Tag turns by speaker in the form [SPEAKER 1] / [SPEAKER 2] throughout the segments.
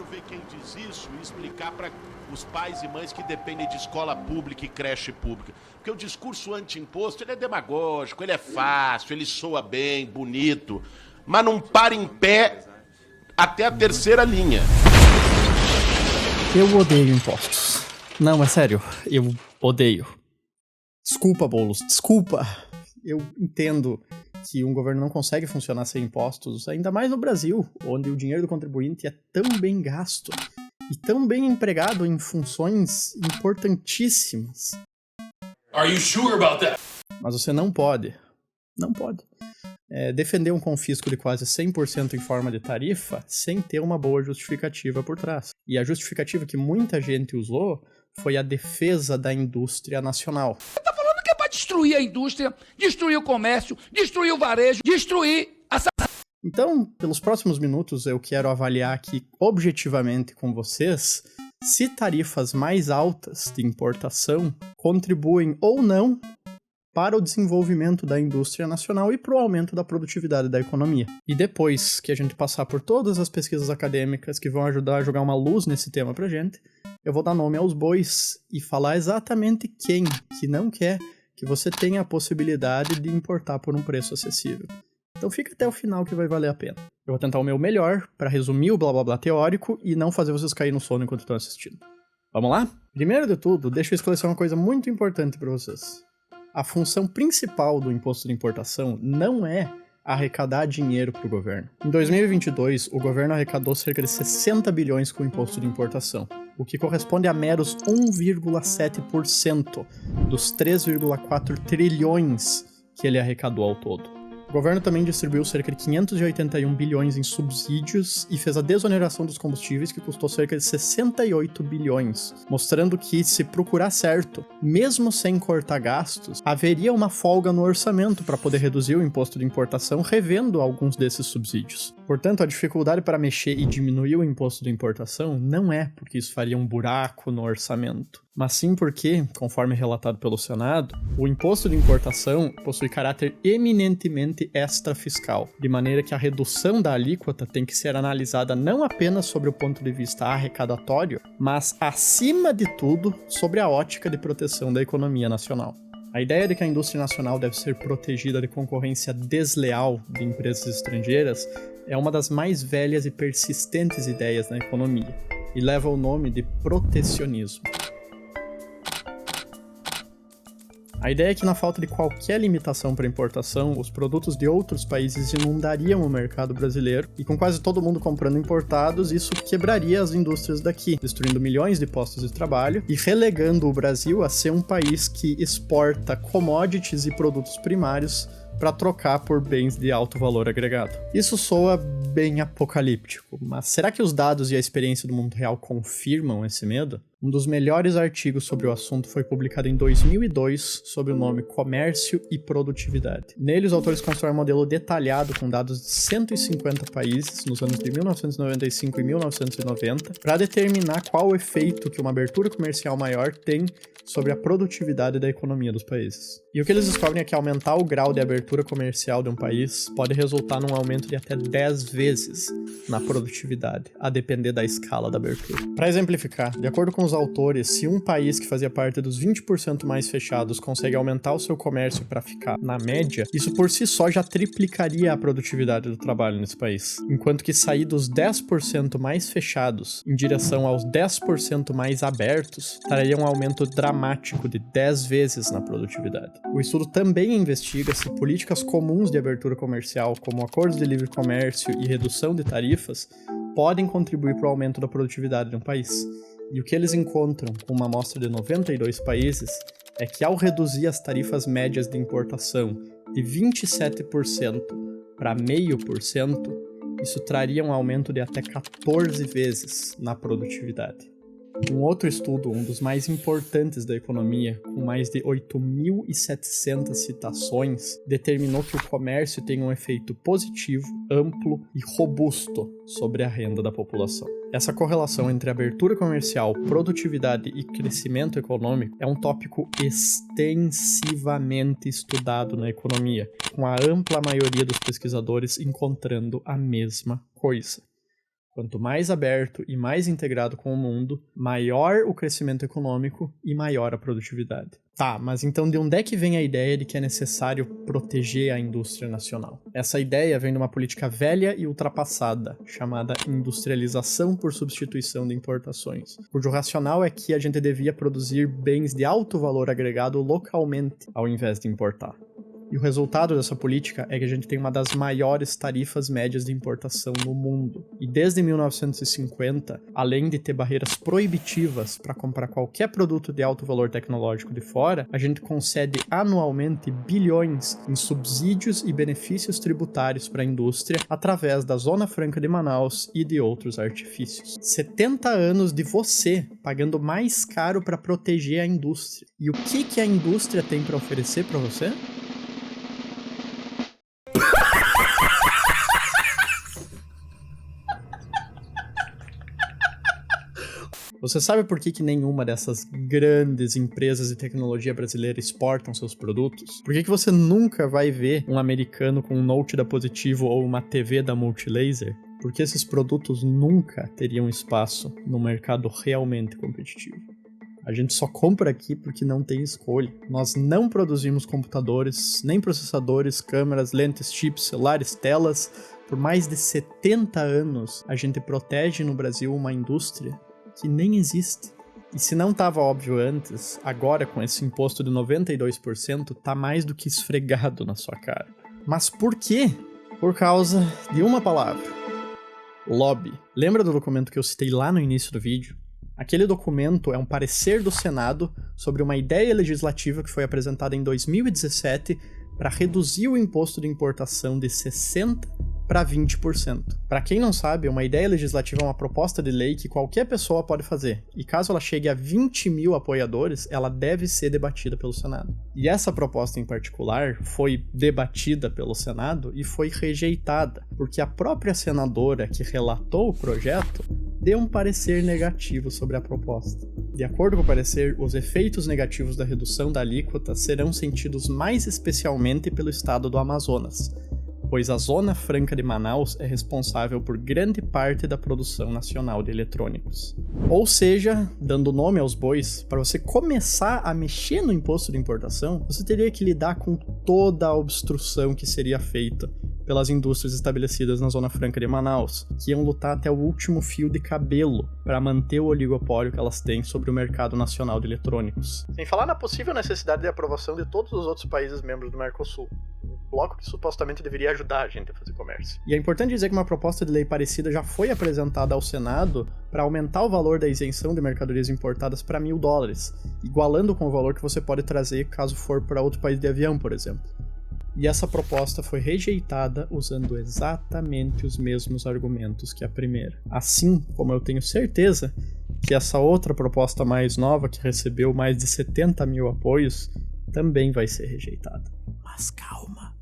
[SPEAKER 1] quero ver quem diz isso e explicar para os pais e mães que dependem de escola pública e creche pública. Porque o discurso anti-imposto, ele é demagógico, ele é fácil, ele soa bem, bonito, mas não para em pé até a terceira linha.
[SPEAKER 2] Eu odeio impostos. Não, é sério, eu odeio. Desculpa, Boulos, desculpa. Eu entendo que um governo não consegue funcionar sem impostos, ainda mais no Brasil, onde o dinheiro do contribuinte é tão bem gasto e tão bem empregado em funções importantíssimas.
[SPEAKER 3] Are you sure about that?
[SPEAKER 2] Mas você não pode defender um confisco de quase 100% em forma de tarifa sem ter uma boa justificativa por trás. E a justificativa que muita gente usou foi a defesa da indústria nacional.
[SPEAKER 4] Destruir a indústria, destruir o comércio, destruir o varejo, destruir a...
[SPEAKER 2] Então, pelos próximos minutos, eu quero avaliar aqui objetivamente com vocês se tarifas mais altas de importação contribuem ou não para o desenvolvimento da indústria nacional e para o aumento da produtividade da economia. E depois que a gente passar por todas as pesquisas acadêmicas que vão ajudar a jogar uma luz nesse tema pra gente, eu vou dar nome aos bois e falar exatamente quem que não quer que você tenha a possibilidade de importar por um preço acessível. Então fica até o final que vai valer a pena. Eu vou tentar o meu melhor para resumir o blá blá blá teórico e não fazer vocês cair no sono enquanto estão assistindo. Vamos lá? Primeiro de tudo, deixa eu esclarecer uma coisa muito importante para vocês. A função principal do imposto de importação não é arrecadar dinheiro para o governo. Em 2022, o governo arrecadou cerca de 60 bilhões com o imposto de importação, o que corresponde a meros 1,7% dos 3,4 trilhões que ele arrecadou ao todo. O governo também distribuiu cerca de 581 bilhões em subsídios e fez a desoneração dos combustíveis, que custou cerca de 68 bilhões, mostrando que, se procurar certo, mesmo sem cortar gastos, haveria uma folga no orçamento para poder reduzir o imposto de importação, revendo alguns desses subsídios. Portanto, a dificuldade para mexer e diminuir o imposto de importação não é porque isso faria um buraco no orçamento, mas sim porque, conforme relatado pelo Senado, o imposto de importação possui caráter eminentemente extrafiscal, de maneira que a redução da alíquota tem que ser analisada não apenas sobre o ponto de vista arrecadatório, mas, acima de tudo, sobre a ótica de proteção da economia nacional. A ideia de que a indústria nacional deve ser protegida de concorrência desleal de empresas estrangeiras é uma das mais velhas e persistentes ideias na economia, e leva o nome de protecionismo. A ideia é que, na falta de qualquer limitação para importação, os produtos de outros países inundariam o mercado brasileiro, e com quase todo mundo comprando importados, isso quebraria as indústrias daqui, destruindo milhões de postos de trabalho e relegando o Brasil a ser um país que exporta commodities e produtos primários para trocar por bens de alto valor agregado. Isso soa bem apocalíptico, mas será que os dados e a experiência do mundo real confirmam esse medo? Um dos melhores artigos sobre o assunto foi publicado em 2002 sob o nome Comércio e Produtividade. Nele, os autores constroem um modelo detalhado com dados de 150 países nos anos de 1995 e 1990 para determinar qual o efeito que uma abertura comercial maior tem sobre a produtividade da economia dos países. E o que eles descobrem é que aumentar o grau de abertura comercial de um país pode resultar num aumento de até 10 vezes na produtividade, a depender da escala da abertura. Para exemplificar, de acordo com os autores, se um país que fazia parte dos 20% mais fechados consegue aumentar o seu comércio para ficar na média, isso por si só já triplicaria a produtividade do trabalho nesse país. Enquanto que sair dos 10% mais fechados em direção aos 10% mais abertos traria um aumento dramático de 10 vezes na produtividade. O estudo também investiga se políticas comuns de abertura comercial, como acordos de livre comércio e redução de tarifas, podem contribuir para o aumento da produtividade de um país. E o que eles encontram com uma amostra de 92 países é que, ao reduzir as tarifas médias de importação de 27% para 0,5%, isso traria um aumento de até 14 vezes na produtividade. Um outro estudo, um dos mais importantes da economia, com mais de 8.700 citações, determinou que o comércio tem um efeito positivo, amplo e robusto sobre a renda da população. Essa correlação entre abertura comercial, produtividade e crescimento econômico é um tópico extensivamente estudado na economia, com a ampla maioria dos pesquisadores encontrando a mesma coisa. Quanto mais aberto e mais integrado com o mundo, maior o crescimento econômico e maior a produtividade. Tá, mas então de onde é que vem a ideia de que é necessário proteger a indústria nacional? Essa ideia vem de uma política velha e ultrapassada, chamada industrialização por substituição de importações, cujo racional é que a gente devia produzir bens de alto valor agregado localmente, ao invés de importar. E o resultado dessa política é que a gente tem uma das maiores tarifas médias de importação no mundo. E desde 1950, além de ter barreiras proibitivas para comprar qualquer produto de alto valor tecnológico de fora, a gente concede anualmente bilhões em subsídios e benefícios tributários para a indústria através da Zona Franca de Manaus e de outros artifícios. 70 anos de você pagando mais caro para proteger a indústria. E o que a indústria tem para oferecer para você? Você sabe por que nenhuma dessas grandes empresas de tecnologia brasileira exportam seus produtos? Por que você nunca vai ver um americano com um Note da Positivo ou uma TV da Multilaser? Porque esses produtos nunca teriam espaço no mercado realmente competitivo. A gente só compra aqui porque não tem escolha. Nós não produzimos computadores, nem processadores, câmeras, lentes, chips, celulares, telas. Por mais de 70 anos, a gente protege no Brasil uma indústria que nem existe. E se não estava óbvio antes, agora com esse imposto de 92%, tá mais do que esfregado na sua cara. Mas por quê? Por causa de uma palavra: lobby. Lembra do documento que eu citei lá no início do vídeo? Aquele documento é um parecer do Senado sobre uma ideia legislativa que foi apresentada em 2017 para reduzir o imposto de importação de 60% para 20%. Para quem não sabe, uma ideia legislativa é uma proposta de lei que qualquer pessoa pode fazer, e caso ela chegue a 20 mil apoiadores, ela deve ser debatida pelo Senado. E essa proposta em particular foi debatida pelo Senado e foi rejeitada, porque a própria senadora que relatou o projeto deu um parecer negativo sobre a proposta. De acordo com o parecer, os efeitos negativos da redução da alíquota serão sentidos mais especialmente pelo estado do Amazonas, pois a Zona Franca de Manaus é responsável por grande parte da produção nacional de eletrônicos. Ou seja, dando nome aos bois, para você começar a mexer no imposto de importação, você teria que lidar com toda a obstrução que seria feita pelas indústrias estabelecidas na Zona Franca de Manaus, que iam lutar até o último fio de cabelo para manter o oligopólio que elas têm sobre o mercado nacional de eletrônicos. Sem falar na possível necessidade de aprovação de todos os outros países membros do Mercosul, um bloco que supostamente deveria ajudar a gente a fazer comércio. E é importante dizer que uma proposta de lei parecida já foi apresentada ao Senado para aumentar o valor da isenção de mercadorias importadas para $1.000, igualando com o valor que você pode trazer caso for para outro país de avião, por exemplo. E essa proposta foi rejeitada usando exatamente os mesmos argumentos que a primeira. Assim como eu tenho certeza que essa outra proposta mais nova, que recebeu mais de 70 mil apoios, também vai ser rejeitada. Mas calma,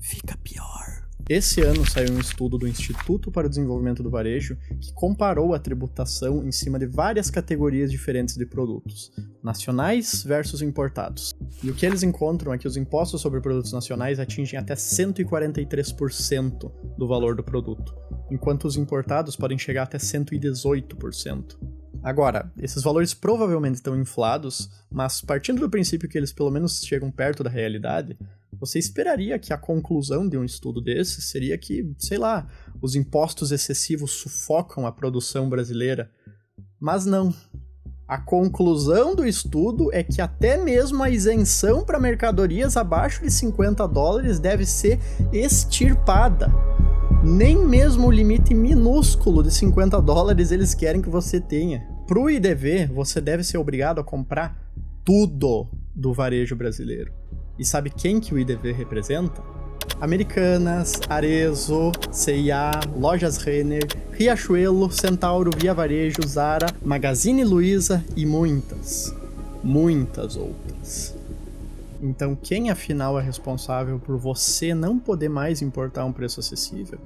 [SPEAKER 2] fica pior. Esse ano saiu um estudo do Instituto para o Desenvolvimento do Varejo que comparou a tributação em cima de várias categorias diferentes de produtos, nacionais versus importados. E o que eles encontram é que os impostos sobre produtos nacionais atingem até 143% do valor do produto, enquanto os importados podem chegar até 118%. Agora, esses valores provavelmente estão inflados, mas partindo do princípio que eles pelo menos chegam perto da realidade, você esperaria que a conclusão de um estudo desse seria que, sei lá, os impostos excessivos sufocam a produção brasileira. Mas não. A conclusão do estudo é que até mesmo a isenção para mercadorias abaixo de $50 deve ser extirpada. Nem mesmo o limite minúsculo de $50 eles querem que você tenha. Pro IDV, você deve ser obrigado a comprar tudo do varejo brasileiro. E sabe quem que o IDV representa? Americanas, Arezzo, C&A, Lojas Renner, Riachuelo, Centauro, Via Varejo, Zara, Magazine Luiza e muitas outras. Então quem afinal é responsável por você não poder mais importar um preço acessível?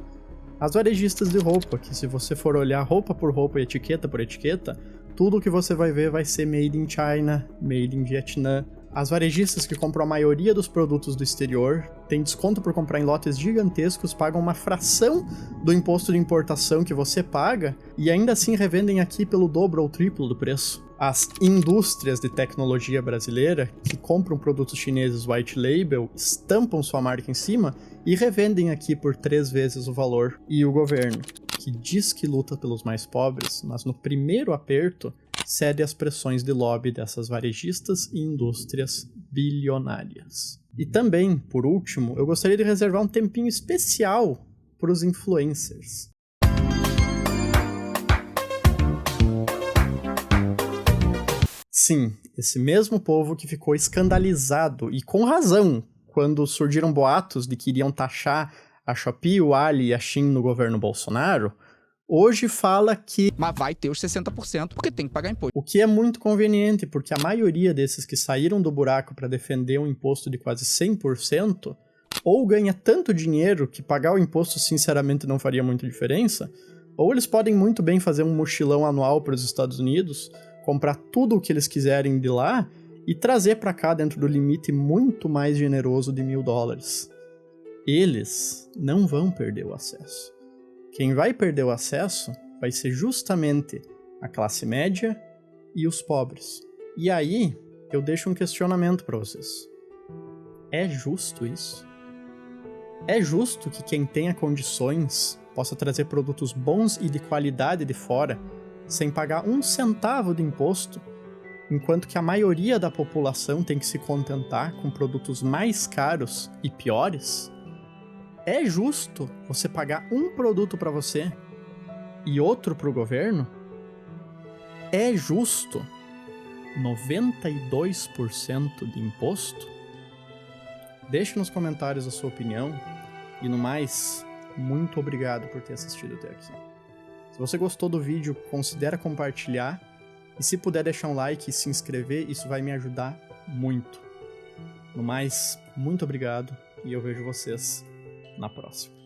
[SPEAKER 2] As varejistas de roupa, que se você for olhar roupa por roupa e etiqueta por etiqueta, tudo que você vai ver vai ser made in China, made in Vietnã, As varejistas que compram a maioria dos produtos do exterior têm desconto por comprar em lotes gigantescos, pagam uma fração do imposto de importação que você paga e ainda assim revendem aqui pelo dobro ou triplo do preço. As indústrias de tecnologia brasileira que compram produtos chineses white label, estampam sua marca em cima e revendem aqui por 3 vezes o valor. E o governo, que diz que luta pelos mais pobres, mas no primeiro aperto cede às pressões de lobby dessas varejistas e indústrias bilionárias. E também, por último, eu gostaria de reservar um tempinho especial para os influencers. Sim, esse mesmo povo que ficou escandalizado, e com razão, quando surgiram boatos de que iriam taxar a Shopee, o Ali e a Shein no governo Bolsonaro, hoje fala que...
[SPEAKER 5] Mas vai ter os 60%, porque tem que pagar imposto.
[SPEAKER 2] O que é muito conveniente, porque a maioria desses que saíram do buraco para defender um imposto de quase 100%, ou ganha tanto dinheiro que pagar o imposto sinceramente não faria muita diferença, ou eles podem muito bem fazer um mochilão anual para os Estados Unidos, comprar tudo o que eles quiserem de lá e trazer para cá dentro do limite muito mais generoso de $1.000. Eles não vão perder o acesso. Quem vai perder o acesso vai ser justamente a classe média e os pobres. E aí, eu deixo um questionamento para vocês. É justo isso? É justo que quem tenha condições possa trazer produtos bons e de qualidade de fora, sem pagar 1 centavo de imposto, enquanto que a maioria da população tem que se contentar com produtos mais caros e piores? É justo você pagar um produto para você e outro para o governo? É justo 92% de imposto? Deixe nos comentários a sua opinião e, no mais, muito obrigado por ter assistido até aqui. Se você gostou do vídeo, considere compartilhar e, se puder, deixar um like e se inscrever, isso vai me ajudar muito. No mais, muito obrigado e eu vejo vocês na próxima.